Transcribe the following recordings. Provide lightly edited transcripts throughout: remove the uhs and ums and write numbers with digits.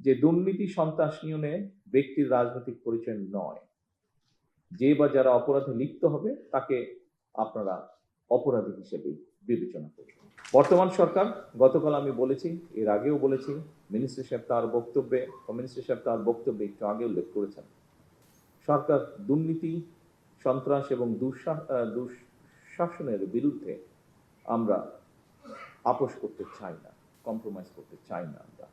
যে দুর্নীতি সন্ত্রাস নিয়নে ব্যক্তির রাজনৈতিক পরিচয় নয়, যে বা যারা অপরাধে লিপ্ত হবে তাকে আপনারা অপরাধী হিসেবে বিবেচনা করবেন। বর্তমান সরকার, গতকাল আমি বলেছি, এর আগেও বলেছি, মিনিস্টার সাহেব তার বক্তব্যে একটু আগে উল্লেখ করেছেন, সরকার দুর্নীতি সন্ত্রাস এবং দুঃশাসনের বিরুদ্ধে আমরা আপোষ করতে চাই না, কম্প্রোমাইজ করতে চাই না। আমরা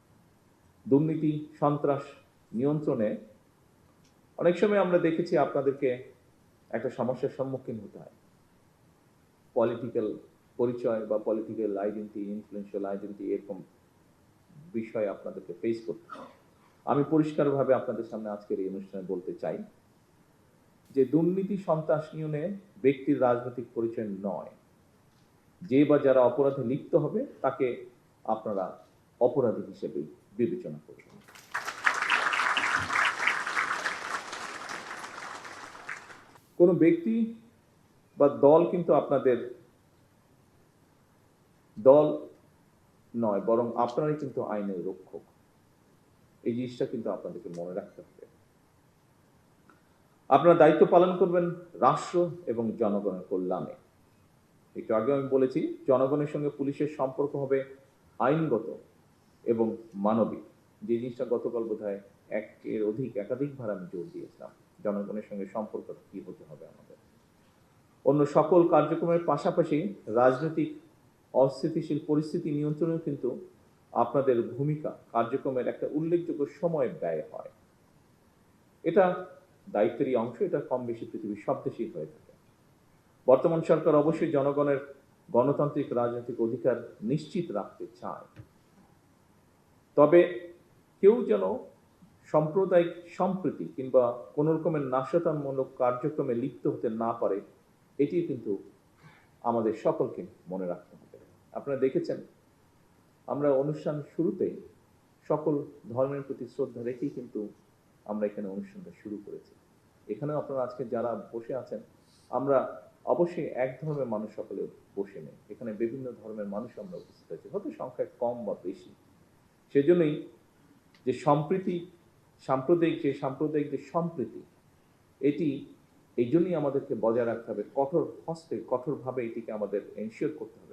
দুর্নীতি সন্ত্রাস নিয়ন্ত্রণে অনেক সময় আমরা দেখেছি আপনাদেরকে একটা সমস্যার সম্মুখীন হতে হয়। পলিটিক্যাল পরিচয় বা পলিটিক্যাল আইডেন্টি, ইনফ্লুয়েন্সিয়াল আইডেন্টি, এরকম বিষয় আপনাদেরকে ফেস করতে হয়। আমি পরিষ্কারভাবে আপনাদের সামনে আজকের এই অনুষ্ঠানে বলতে চাই যে দুর্নীতি সন্ত্রাস নিয়নে ব্যক্তির রাজনৈতিক পরিচয় নয়, যে বা যারা অপরাধে লিপ্ত হবে তাকে আপনারা অপরাধী হিসেবে বিবেচনা করবেন। কোনো ব্যক্তি বা দল কিন্তু আপনাদের দল নয়, বরং আপনারাই কিন্তু আইনের রক্ষক। এই জিনিসটা কিন্তু আপনাদেরকে মনে রাখতে হবে। আপনারা দায়িত্ব পালন করবেন রাষ্ট্র এবং জনগণের কল্যাণে। একটু আগে আমি বলেছি, জনগণের সঙ্গে পুলিশের সম্পর্ক হবে আইনগত এবং মানবিক। যে জিনিসটা গতকাল বোধহয় একাধিকবার আমি জোর দিয়েছিলাম, জনগণের সঙ্গে সম্পর্ক কি হতে হবে আমাদের। অন্য সকল কার্যক্রমের পাশাপাশি রাজনৈতিক অস্থিতিশীল পরিস্থিতি নিয়ন্ত্রণেও কিন্তু আপনাদের ভূমিকা কার্যক্রমের একটা উল্লেখযোগ্য সময় ব্যয় হয়। এটা দায়িত্বেরই অংশ, এটা কম বেশি পৃথিবীর সব দেশেই হয়ে থাকে। বর্তমান সরকার অবশ্যই জনগণের গণতান্ত্রিক রাজনৈতিক অধিকার নিশ্চিত রাখতে চায়, তবে কেউ যেন সাম্প্রদায়িক সম্প্রীতি কিংবা কোন রকমের নাশকতামূলক কার্যক্রমে লিপ্ত হতে না পারে, এটি কিন্তু আমাদের সকলকে মনে রাখতে হবে। আপনারা দেখেছেন, আমরা অনুষ্ঠান শুরুতেই সকল ধর্মের প্রতি শ্রদ্ধা রেখেই কিন্তু আমরা এখানে অনুষ্ঠানটা শুরু করেছি। এখানেও আপনারা আজকে যারা বসে আছেন, আমরা অবশ্যই এক ধর্মের মানুষ সকলে বসে নেই, এখানে বিভিন্ন ধর্মের মানুষ আমরা উপস্থিত আছি, হয়তো সংখ্যায় কম বা বেশি। সেজন্যই যে সাম্প্রদায়িক যে সম্প্রীতি, এটি এই জন্যই আমাদেরকে বজায় রাখতে হবে, কঠোরভাবে এটিকে আমাদের এনশিওর করতে হবে।